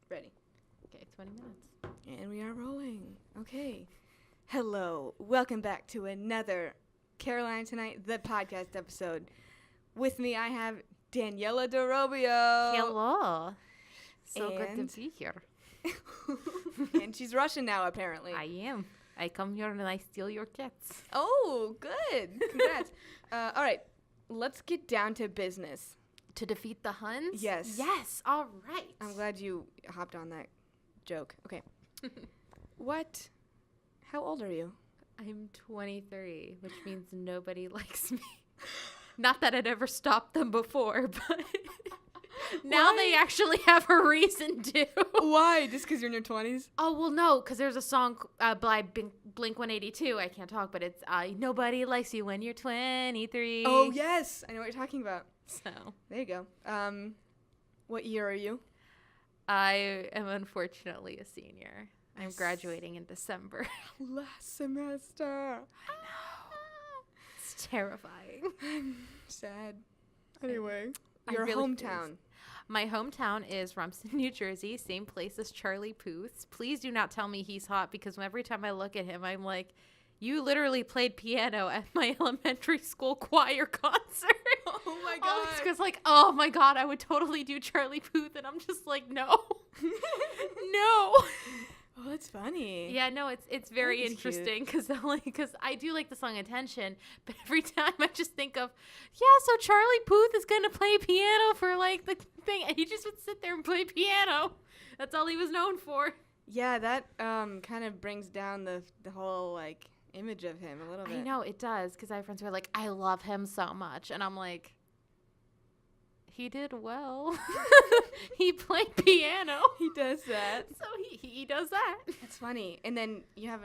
Ready. Okay, 20 minutes. And we are rolling. Okay. Hello. Welcome back to another Caroline Tonight, the podcast episode. With me, I have Daniella DeRobbio. Hello. So good to be here. And she's Russian now, apparently. I am. I come here and I steal your cats. Oh, good. Congrats. All right. Let's get down to business. To defeat the Huns? Yes. Yes. All right. I'm glad you hopped on that joke. Okay. How old are you? I'm 23, which means nobody likes me. Not that I'd ever stopped them before, but now they actually have a reason to. Why? Just because you're in your 20s? Oh, well, no, because there's a song by Blink-182. I can't talk, but it's Nobody Likes You When You're 23. Oh, yes. I know what you're talking about. So there you go. What year are you? I am unfortunately a senior. I'm graduating in December. Last semester. I know. It's terrifying. I'm sad. Anyway, I your really hometown. My hometown is Rumson, New Jersey, same place as Charlie Puth's. Please do not tell me he's hot, because every time I look at him, I'm like, you literally played piano at my elementary school choir concert. Oh my god. Because oh my god, I would totally do Charlie Puth, and I'm just like, no. No. Oh, that's funny. Yeah, no, it's very interesting because I do like the song Attention, but every time I just think of, so Charlie Puth is going to play piano for the thing, and he just would sit there and play piano. That's all he was known for. Yeah, that kind of brings down the whole image of him a little bit. I know, it does, because I have friends who are like, I love him so much, and I'm like, he did well. He played piano. He does that. So he does that. That's funny. And then you have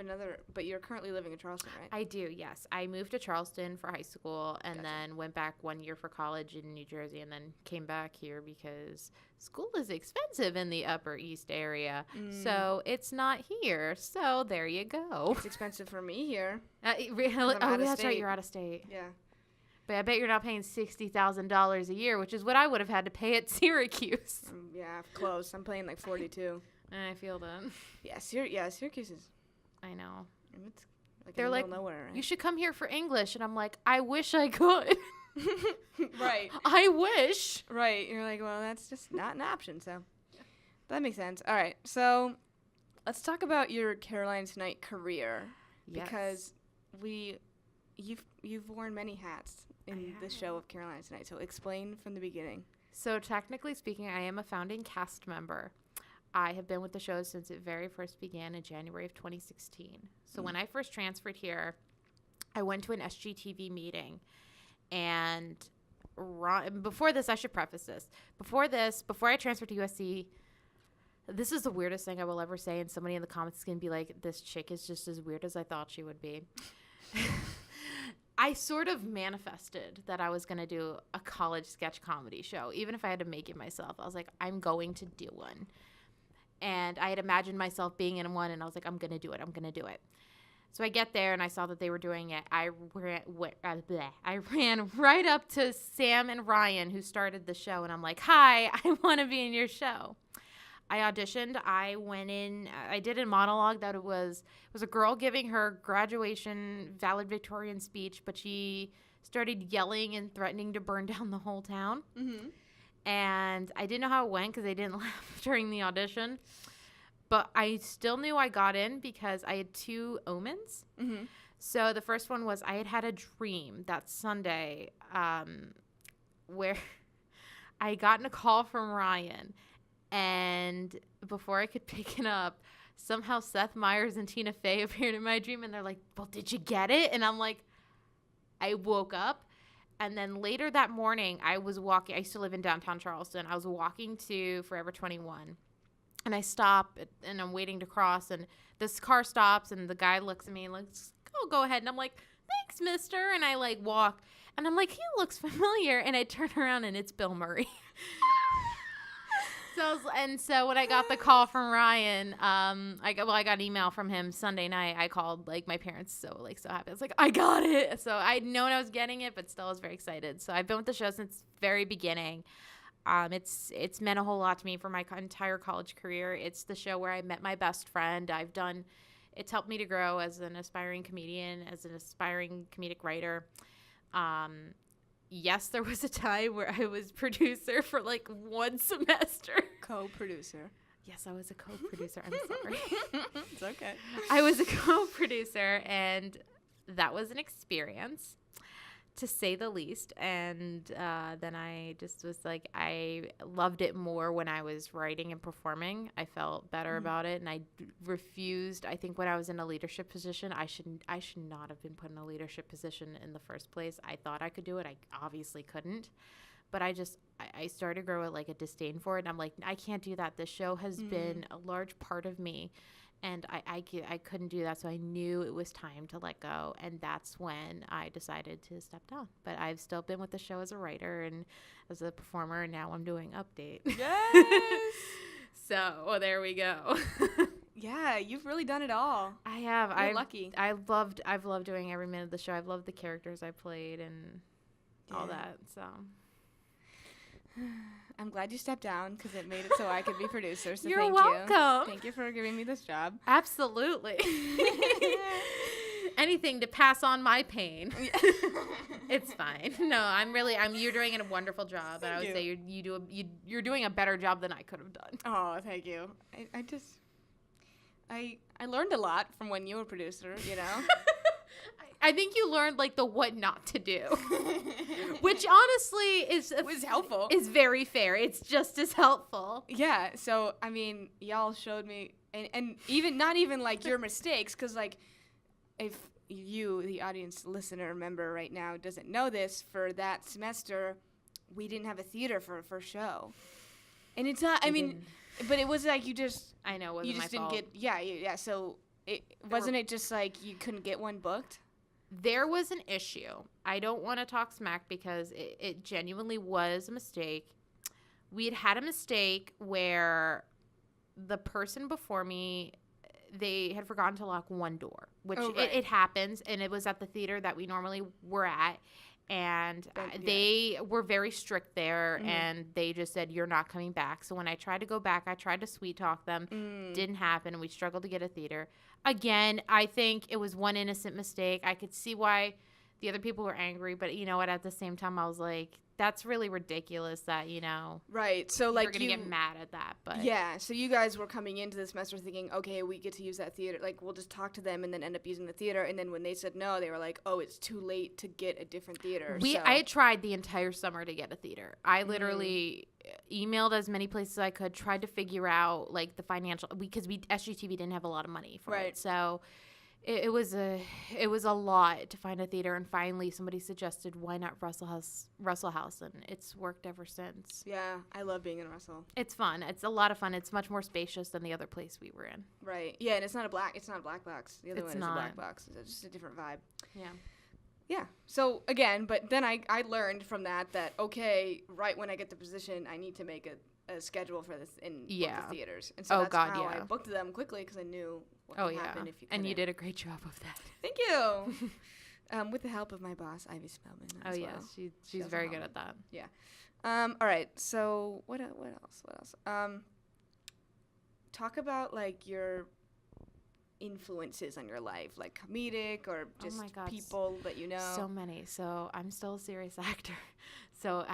but you're currently living in Charleston, right? I do, yes. I moved to Charleston for high school and then went back 1 year for college in New Jersey and then came back here because school is expensive in the Upper East area. So it's not here. So there you go. It's expensive for me here. Really? Oh, that's right. You're out of state. Yeah. But I bet you're not paying $60,000 a year, which is what I would have had to pay at Syracuse. Yeah, close. I'm paying 42. I feel that. Yeah, Syracuse is. I know. It's They're in the like, middle of nowhere, right? You should come here for English. And I'm like, I wish I could. Right. I wish. Right. You're like, well, that's just not an option. So that makes sense. All right. So let's talk about your Caroline Tonight career. Yes. Because you've worn many hats in the show of Caroline Tonight. So explain from the beginning. So technically speaking, I am a founding cast member. I have been with the show since it very first began in January of 2016. So when I first transferred here, I went to an SGTV meeting. And before this, I should preface this. Before I transferred to USC, this is the weirdest thing I will ever say. And somebody in the comments is going to be like, this chick is just as weird as I thought she would be. I sort of manifested that I was going to do a college sketch comedy show. Even if I had to make it myself, I was like, I'm going to do one. And I had imagined myself being in one, and I was like, I'm going to do it. I'm going to do it. So I get there, and I saw that they were doing it. I ran right up to Sam and Ryan, who started the show, and I'm like, hi, I want to be in your show. I auditioned. I went in. I did a monologue that it was a girl giving her graduation valedictorian speech, but she started yelling and threatening to burn down the whole town. Mm-hmm. And I didn't know how it went because I didn't laugh during the audition. But I still knew I got in because I had 2 omens. Mm-hmm. So the first one was I had a dream that Sunday where I had gotten a call from Ryan. And before I could pick it up, somehow Seth Meyers and Tina Fey appeared in my dream. And they're like, well, did you get it? And I'm like, I woke up. And then later that morning, I was walking. I used to live in downtown Charleston. I was walking to Forever 21. And I stop, and I'm waiting to cross. And this car stops, and the guy looks at me and looks, go ahead. And I'm like, thanks, mister. And I, walk. And I'm like, he looks familiar. And I turn around, and it's Bill Murray. So when I got the call from Ryan, I got an email from him Sunday night. I called my parents so happy. I was like, I got it. So I'd known I was getting it, but still I was very excited. So I've been with the show since very beginning. It's meant a whole lot to me for my entire college career. It's the show where I met my best friend. It's helped me to grow as an aspiring comedian, as an aspiring comedic writer. Yes, there was a time where I was producer for like one semester. Co-producer. Yes, I was a co-producer. I'm sorry. It's okay. I was a co-producer, and that was an experience, to say the least. And then I just was like, I loved it more when I was writing and performing. I felt better about it, and I refused. I think when I was in a leadership position, I should not have been put in a leadership position in the first place. I thought I could do it. I obviously couldn't. But I started to grow like a disdain for it. And I'm like, I can't do that. This show has been a large part of me. And I couldn't do that. So I knew it was time to let go. And that's when I decided to step down. But I've still been with the show as a writer and as a performer. And now I'm doing Update. Yes. So there we go. Yeah, you've really done it all. I have. You're lucky. I've loved doing every minute of the show. I've loved the characters I played and all that. So I'm glad you stepped down because it made it so I could be producer. So You're thank welcome. you. Thank you for giving me this job. Absolutely. Anything to pass on my pain. It's fine. No, you're doing a wonderful job, and I would say you're doing a better job than I could have done. Oh, thank you. I learned a lot from when you were producer, you know. I think you learned like the what not to do, which honestly was helpful. Is very fair. It's just as helpful. Yeah. So I mean, y'all showed me, and even not even like your mistakes, because like if you, the audience listener member right now, doesn't know this, for that semester, we didn't have a theater for a first show, and it's not. I mean, but it was like you just. I know. It wasn't you just my didn't fault. get. Yeah. So wasn't it just like you couldn't get one booked? There was an issue. I don't want to talk smack because it genuinely was a mistake. We had a mistake where the person before me, they had forgotten to lock one door, which it happens, and it was at the theater that we normally were at. And they were very strict there, and they just said, you're not coming back. So when I tried to go back, I tried to sweet talk them. Didn't happen. We struggled to get a theater. Again, I think it was one innocent mistake. I could see why the other people were angry, but you know what? At the same time, I was like, that's really ridiculous that, you know. Right. So like you're going to get mad at that. But yeah. So you guys were coming into the semester thinking, okay, we get to use that theater. Like we'll just talk to them and then end up using the theater. And then when they said no, they were like, oh, it's too late to get a different theater. I had tried the entire summer to get a theater. I literally emailed as many places as I could, tried to figure out like the financial, because SGTV didn't have a lot of money for it. So it was a lot to find a theater, and finally somebody suggested, why not Russell House, and it's worked ever since. Yeah, I love being in Russell. It's fun. It's a lot of fun. It's much more spacious than the other place we were in. Right. Yeah, and it's not a black box. The other one is a black box. It's just a different vibe. Yeah. Yeah. So again, but then I learned from that okay, right when I get the position, I need to make a schedule for this in book the theaters. And so that's how I booked them quickly, because I knew what would happen if you couldn't. And you did a great job of that. Thank you. With the help of my boss, Ivy Spellman. As well. She's very good at that. Yeah. All right. So what else? Talk about like your influences on your life, like comedic or just people that you know. So many. So I'm still a serious actor. So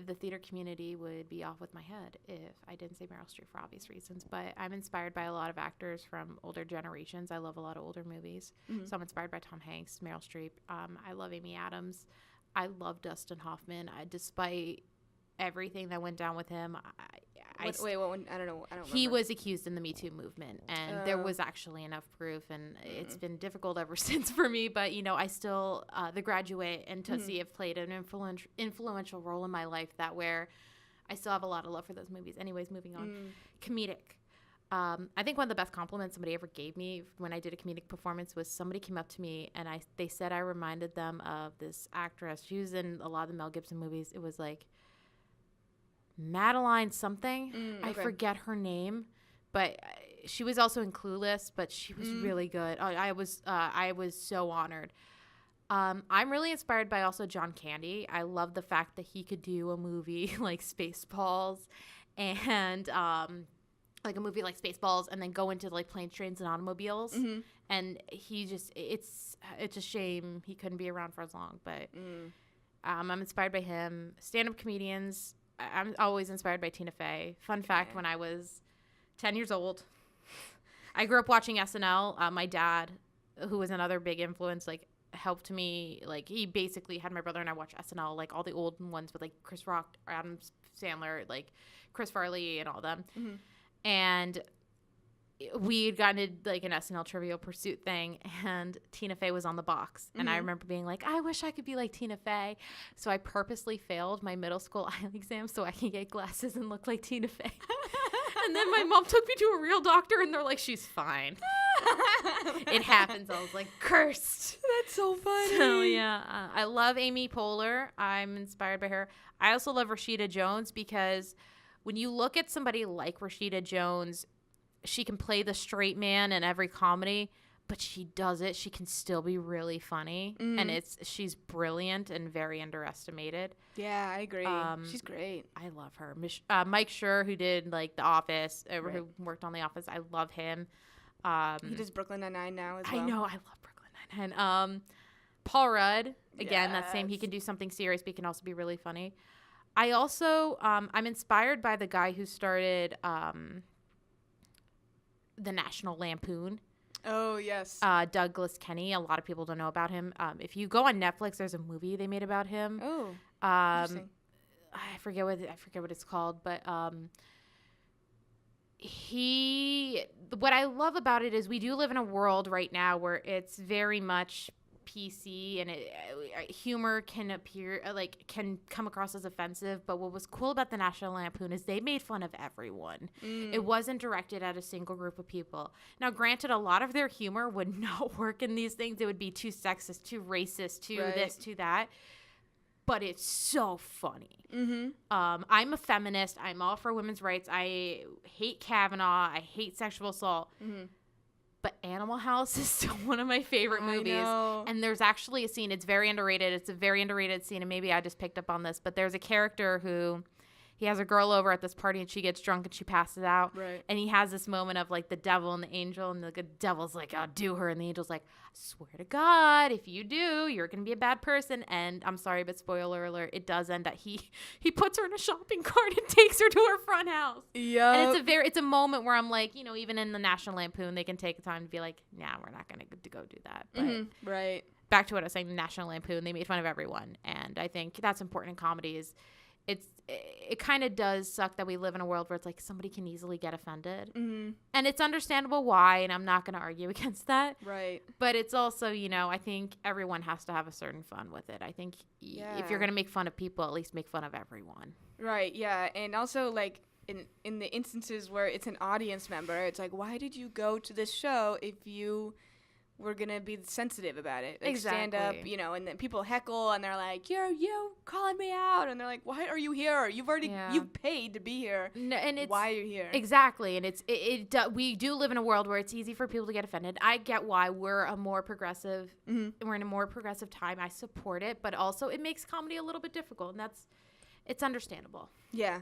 the theater community would be off with my head if I didn't say Meryl Streep for obvious reasons. But I'm inspired by a lot of actors from older generations. I love a lot of older movies. So I'm inspired by Tom Hanks, Meryl Streep. I love Amy Adams. I love Dustin Hoffman. Despite everything that went down with him, wait, what one? I don't know. I don't remember. He was accused in the Me Too movement, and there was actually enough proof, and it's been difficult ever since for me. But, you know, I still, The Graduate and Tootsie have played an influential role in my life where I still have a lot of love for those movies. Anyways, moving on. Comedic. I think one of the best compliments somebody ever gave me when I did a comedic performance was somebody came up to me and they said I reminded them of this actress. She was in a lot of the Mel Gibson movies. It was like Madeline something. I forget her name, but she was also in Clueless, but she was really good. I was so honored. I'm really inspired by also John Candy. I love the fact that he could do a movie like Spaceballs and like a movie like Spaceballs and then go into like Planes, Trains, and Automobiles. Mm-hmm. And he just, it's a shame he couldn't be around for as long. But I'm inspired by him. Stand-up comedians, I'm always inspired by Tina Fey. Fun fact, when I was 10 years old, I grew up watching SNL. My dad, who was another big influence, like, helped me, like, he basically had my brother and I watch SNL, like all the old ones with like Chris Rock, Adam Sandler, like Chris Farley and all them. Mm-hmm. And we had gotten to like an SNL Trivial Pursuit thing, and Tina Fey was on the box. And I remember being like, I wish I could be like Tina Fey. So I purposely failed my middle school eye exam so I can get glasses and look like Tina Fey. And then my mom took me to a real doctor, and they're like, she's fine. It happens. I was like, cursed. That's so funny. So, yeah. I love Amy Poehler. I'm inspired by her. I also love Rashida Jones because when you look at somebody like Rashida Jones, she can play the straight man in every comedy, but she does it. She can still be really funny. And she's brilliant and very underestimated. Yeah, I agree. She's great. I love her. Mike Schur, who did like The Office, who worked on The Office. I love him. He does Brooklyn Nine-Nine now as well. I know. I love Brooklyn Nine-Nine. Paul Rudd, again, that's same. He can do something serious, but he can also be really funny. I also, I'm inspired by the guy who started the National Lampoon. Oh, yes. Douglas Kenney. A lot of people don't know about him. If you go on Netflix, there's a movie they made about him. Oh, interesting. I forget what it's called, but what I love about it is we do live in a world right now where it's very much PC and humor can appear can come across as offensive. But what was cool about the National Lampoon is they made fun of everyone. It wasn't directed at a single group of people. Now, granted, a lot of their humor would not work in these things. It would be too sexist, too racist, too this, too that. But it's so funny. I'm a feminist. I'm all for women's rights. I hate Kavanaugh. I hate sexual assault. But Animal House is still one of my favorite movies. And there's actually a scene. It's very underrated. It's a very underrated scene. And maybe I just picked up on this. But there's a character who he has a girl over at this party and she gets drunk and she passes out. Right. And he has this moment of like the devil and the angel. And the devil's like, I'll do her. And the angel's like, I swear to God, if you do, you're going to be a bad person. And I'm sorry, but spoiler alert, it does end that he puts her in a shopping cart and takes her to her front house. Yeah. And it's a moment where I'm like, even in the National Lampoon, they can take the time to be like, nah, we're not going to go do that. But right. Back to what I was saying, the National Lampoon, they made fun of everyone. And I think that's important in comedy is it kind of does suck that we live in a world where it's like somebody can easily get offended. And it's understandable why, and I'm not going to argue against that. Right. But it's also, I think everyone has to have a certain fun with it. I think if you're going to make fun of people, at least make fun of everyone. Right, yeah. And also, like, in the instances where it's an audience member, it's like, why did you go to this show if you were going to be sensitive about it? Like, exactly. Stand up, and then people heckle, and they're like, you're calling me out. And they're like, why are you here? You've paid to be here. No, and why are you here? Exactly. And we do live in a world where it's easy for people to get offended. I get why we're a more progressive, we're in a more progressive time. I support it, but also it makes comedy a little bit difficult, and it's understandable. Yeah.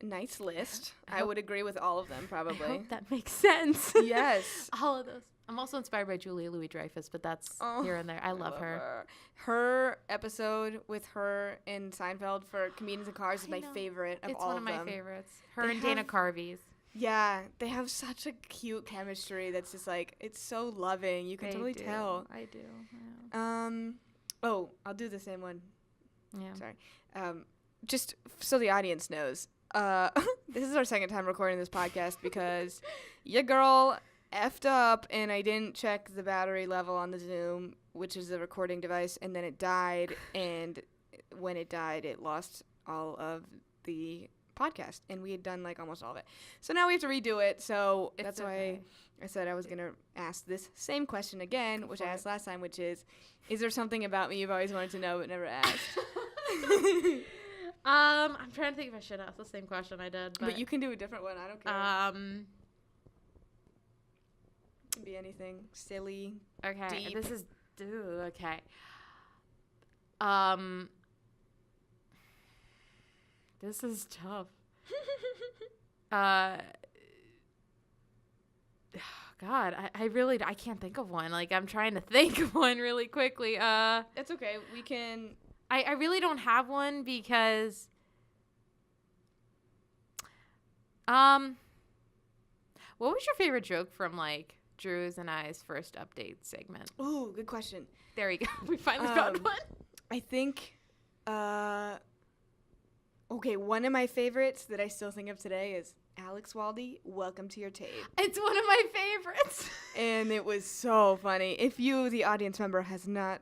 Nice list. I would agree with all of them, probably. I hope that makes sense. Yes. All of those. I'm also inspired by Julia Louis-Dreyfus, but that's here and there. I love her. Her episode with her in Seinfeld for Comedians in Cars is my favorite of all of them. It's one of my favorites. Her and Dana Carvey's. Yeah, they have such a cute chemistry that's just like, it's so loving. You can totally tell. I do. Yeah. I'll do the same one. Yeah. Sorry. Just so the audience knows. This is our second time recording this podcast because your girl effed up and I didn't check the battery level on the Zoom, which is the recording device, and then it died, and when it died, it lost all of the podcast, and we had done like almost all of it. So now we have to redo it, so that's why I said I was going to ask this same question again, which I asked last time, which is there something about me you've always wanted to know but never asked? I'm trying to think if I should ask the same question I did. But you can do a different one. I don't care. Can be anything. Silly. Okay. Deep. This is okay. This is tough. God, I can't think of one. Like, I'm trying to think of one really quickly. That's okay. We can. I really don't have one because, what was your favorite joke from, like, Drew's and I's first update segment? Ooh, good question. There we go. We finally found one. I think, okay, one of my favorites that I still think of today is Alex Waldy, welcome to your tape. It's one of my favorites. And it was so funny. If you, the audience member, have not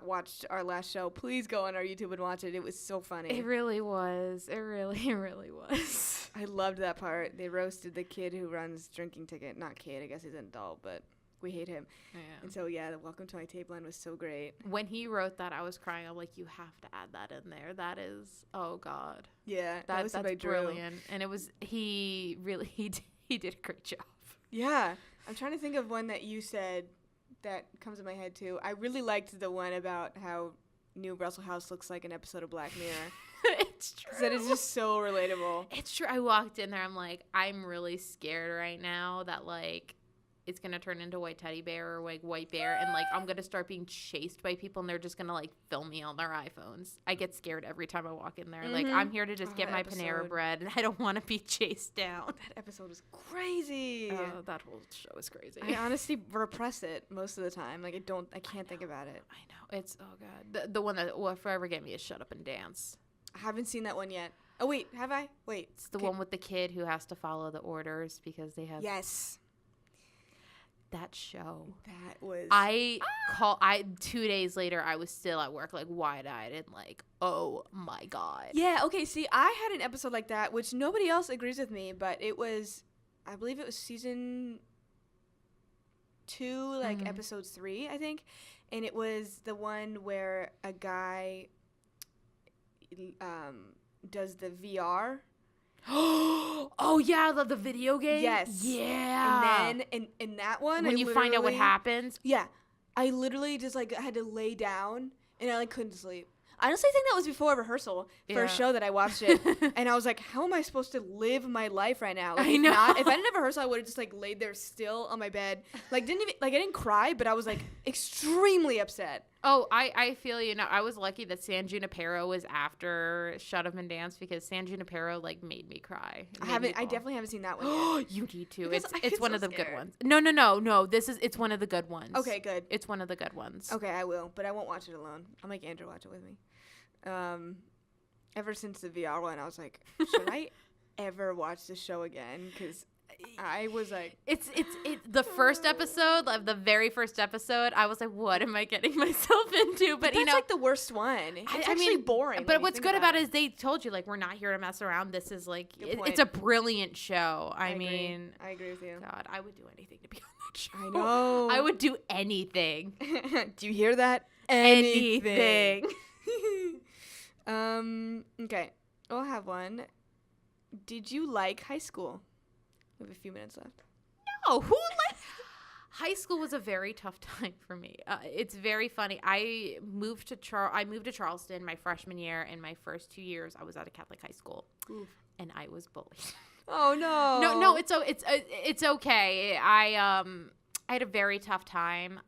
watched our last show, please go on our YouTube and watch it. It was so funny. It really was. It really was. I loved that part. They roasted the kid who runs Drinking Ticket. Not kid, I guess he's an adult, but we hate him. Yeah. And so, yeah, the Welcome to My Tape line was so great. When he wrote that, I was crying. I'm like, you have to add that in there. That is, oh, God. Yeah, that was that's by Drew. brilliant. And it was, he did a great job. Yeah. I'm trying to think of one that you said that comes in my head, too. I really liked the one about how New Russell House looks like an episode of Black Mirror. It's true. That is just so relatable. It's true. I walked in there. I'm like, I'm really scared right now that, like, it's going to turn into White Teddy Bear or, like, White Bear. And, like, I'm going to start being chased by people, and they're just going to, like, film me on their iPhones. I get scared every time I walk in there. Mm-hmm. Like, I'm here to just get my episode. Panera Bread, and I don't want to be chased down. That episode was crazy. That whole show is crazy. I honestly repress it most of the time. Like, I can't think about it. I know. It's, oh, God. The one that will forever get me is Shut Up and Dance. I haven't seen that one yet. Oh, wait. Have I? Wait. It's the one with the kid who has to follow the orders because they have... Yes. That show. That was... 2 days later, I was still at work, like, wide-eyed and like, oh, my God. Yeah, okay. See, I had an episode like that, which nobody else agrees with me, but it was... I believe it was season 2, like, episode 3, I think. And it was the one where a guy... does the VR. Oh yeah, the video game. Yes. Yeah. And then in that one, when you find out what happens. Yeah, I literally just like had to lay down and I like couldn't sleep. I honestly think that was before rehearsal for a show that I watched it, and I was like, "How am I supposed to live my life right now?" Like, I know. If I didn't have rehearsal, I would have just like laid there still on my bed. Like I didn't cry, but I was like extremely upset. Oh, I feel you. Now, I was lucky that San Junipero was after Shut Up and Dance because San Junipero like made me cry. I definitely haven't seen that one yet. You need to. Because It's one so of the scared. good ones. No. It's one of the good ones. Okay, good. It's one of the good ones. Okay, I will, but I won't watch it alone. I'll make Andrew watch it with me. Ever since the VR one, I was like, should I ever watch this show again? Because I was like, it's the first episode, like the very first episode. I was like, what am I getting myself into? But that's like the worst one. It's actually boring. But what's good about it is they told you like we're not here to mess around. This is like it's a brilliant show. I mean, I agree with you. God, I would do anything to be on that show. I know. I would do anything. Do you hear that? Anything. Okay. I'll have one. Did you like high school? We have a few minutes left. No, who like high school was a very tough time for me. It's very funny. I moved to Charleston my freshman year, and my first 2 years I was at a Catholic high school. Oof. And I was bullied. Oh no. No, it's okay. I had a very tough time,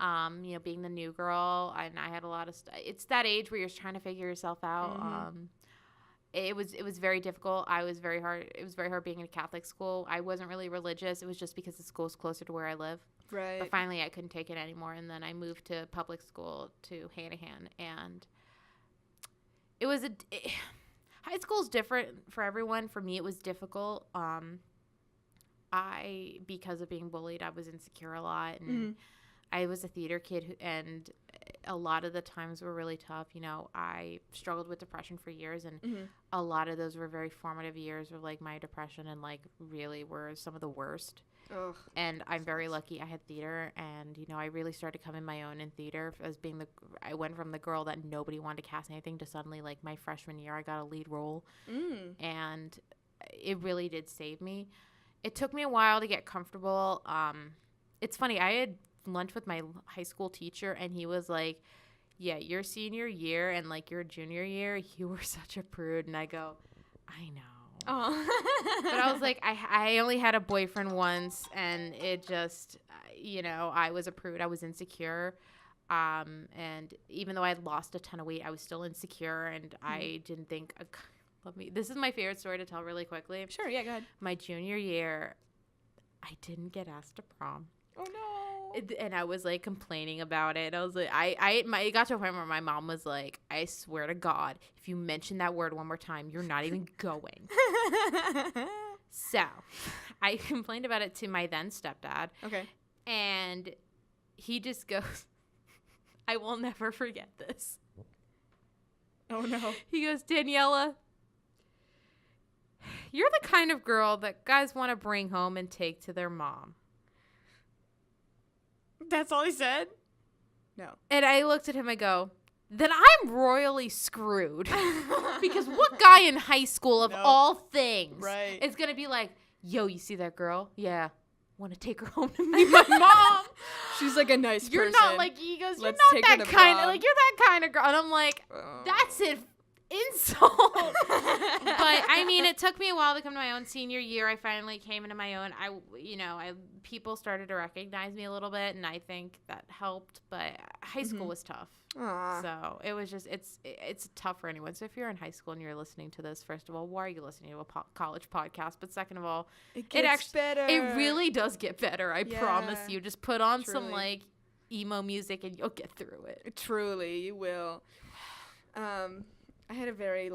being the new girl, and I had a lot of it's that age where you're trying to figure yourself out. Mm-hmm. It was very difficult. It was very hard being in a Catholic school. I wasn't really religious. It was just because the school was closer to where I live. Right. But finally, I couldn't take it anymore, and then I moved to public school to Hanahan, and it was high school is different for everyone. For me, it was difficult. Because of being bullied, I was insecure a lot, and I was a theater kid, and a lot of the times were really tough. I struggled with depression for years, and a lot of those were very formative years of like my depression, and like really were some of the worst. Ugh. And I'm very lucky I had theater, and I really started coming my own in theater as being I went from the girl that nobody wanted to cast anything to suddenly like my freshman year I got a lead role, and it really did save me. It took me a while to get comfortable. it's funny. I had lunch with my high school teacher, and he was like, yeah, your senior year and like your junior year, you were such a prude. And I go, I know. Oh. But I was like, I only had a boyfriend once, and it just, I was a prude. I was insecure. And even though I had lost a ton of weight, I was still insecure, and I didn't think, this is my favorite story to tell really quickly. Sure, yeah, go ahead. My junior year, I didn't get asked to prom. Oh, no. And I was like complaining about it. I was like, it got to a point where my mom was like, I swear to God, if you mention that word one more time, you're not even going. So I complained about it to my then stepdad. Okay. And he just goes, I will never forget this. Oh, no. He goes, Daniella, you're the kind of girl that guys want to bring home and take to their mom. That's all he said? No. And I looked at him, I go, then I'm royally screwed. Because what guy in high school of all things is going to be like, yo, you see that girl? Yeah. Want to take her home to meet my mom? She's like a nice person. You're not like, he goes, you're Let's not take her that to kind of, prom. like, you're that kind of girl. And I'm like, that's it. Insult. But I mean, it took me a while to come to my own senior year. I finally came into my own. People started to recognize me a little bit, and I think that helped. But high school was tough. Aww. So it was just it's tough for anyone. So if you're in high school and you're listening to this, first of all, why are you listening to a college podcast? But second of all, it gets better. It really does get better. I promise Yeah. you. Just put on some Truly. like emo music, and you'll get through it. Truly, you will. I had a very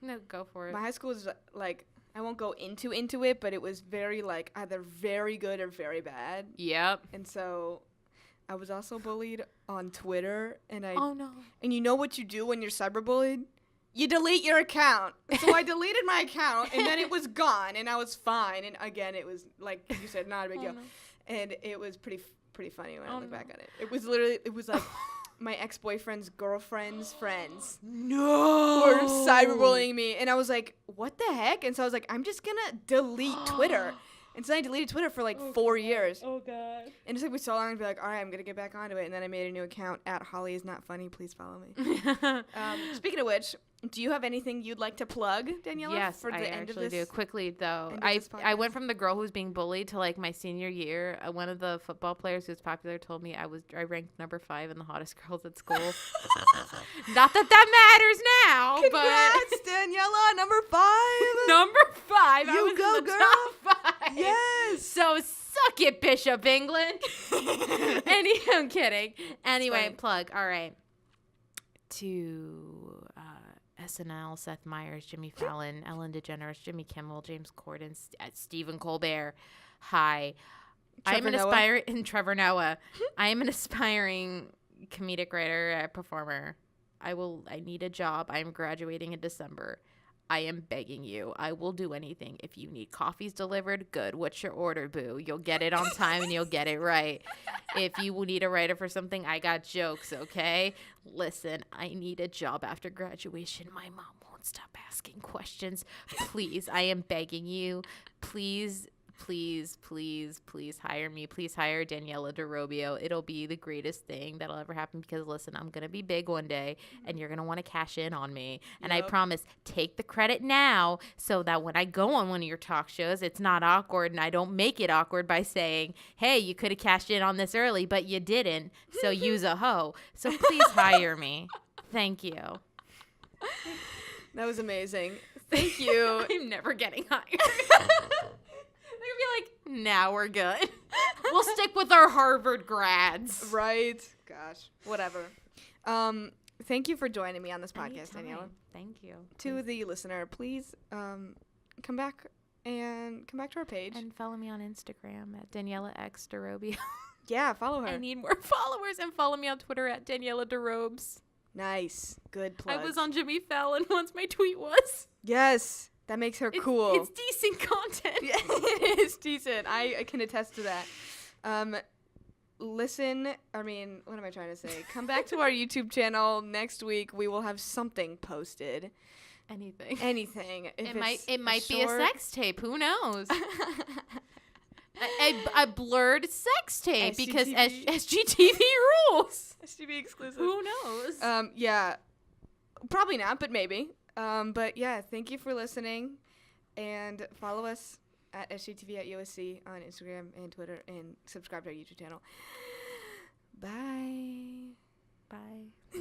No, go for it. my high school was like, I won't go into it, but it was very like either very good or very bad. Yep. And so I was also bullied on Twitter, and Oh no. and you know what you do when you're cyberbullied? You delete your account. So I deleted my account, and then it was gone, and I was fine. And again, it was like you said, not a big deal. No. And it was pretty funny when I look no. back on it. It was like my ex-boyfriend's girlfriend's friends No. were cyberbullying me, and I was like, what the heck? And so I was like, I'm just gonna delete Twitter. And so I deleted Twitter for like 4 years. Oh god. And it took me so long to be like, all right, I'm gonna get back onto it. And then I made a new account at Holly is not funny. Please follow me. Speaking of which, do you have anything you'd like to plug, Daniela? Yes, for the I end of actually this? do. Quickly though, end of I this I went podcast? from the girl who was being bullied to like my senior year. One of the football players who was popular told me I ranked number 5 in the hottest girls at school. Not that matters now, Congrats, Daniela, number 5. but number 5. I You was go, in the girl. top 5. Yes. So suck it, Bishop England. I'm kidding. Anyway, fine. plug. All right. To SNL, Seth Meyers, Jimmy Fallon, Ellen DeGeneres, Jimmy Kimmel, James Corden, Stephen Colbert. Hi. Trevor Noah. Trevor Noah. I am an aspiring comedic writer, performer. I need a job. I'm graduating in December. I am begging you. I will do anything. If you need coffees delivered, good. What's your order, boo? You'll get it on time and you'll get it right. If you need a writer for something, I got jokes, okay? Listen, I need a job after graduation. My mom won't stop asking questions. Please, I am begging you. Please hire me. Please hire Daniella DeRobbio. It'll be the greatest thing that'll ever happen because, listen, I'm going to be big one day and you're going to want to cash in on me. And I promise, take the credit now so that when I go on one of your talk shows, it's not awkward and I don't make it awkward by saying, hey, you could have cashed in on this early, but you didn't. So use a hoe. So please hire me. Thank you. That was amazing. Thank you. I'm never getting hired. They're gonna be like, now we're good. We'll stick with our Harvard grads. Right. Gosh. Whatever. Thank you for joining me on this podcast, Anytime. Daniela. Thank you. To the listener, please come back to our page. And follow me on Instagram at Daniella X DeRobbio. Yeah, follow her. I need more followers. And follow me on Twitter at Daniella DeRobes. Nice. Good plug. I was on Jimmy Fallon once my tweet was. Yes. That makes her cool. It's decent content. Yeah, it is decent. I can attest to that. What am I trying to say? Come back to our YouTube channel next week. We will have something posted. Anything. Anything. If It might be a short- sex tape. Who knows? A blurred sex tape because SGTV. SGTV rules. SGTV exclusive. Who knows? Yeah. Probably not, but maybe. But yeah, thank you for listening. And follow us at SGTV at USC on Instagram and Twitter, and subscribe to our YouTube channel. Bye. Bye.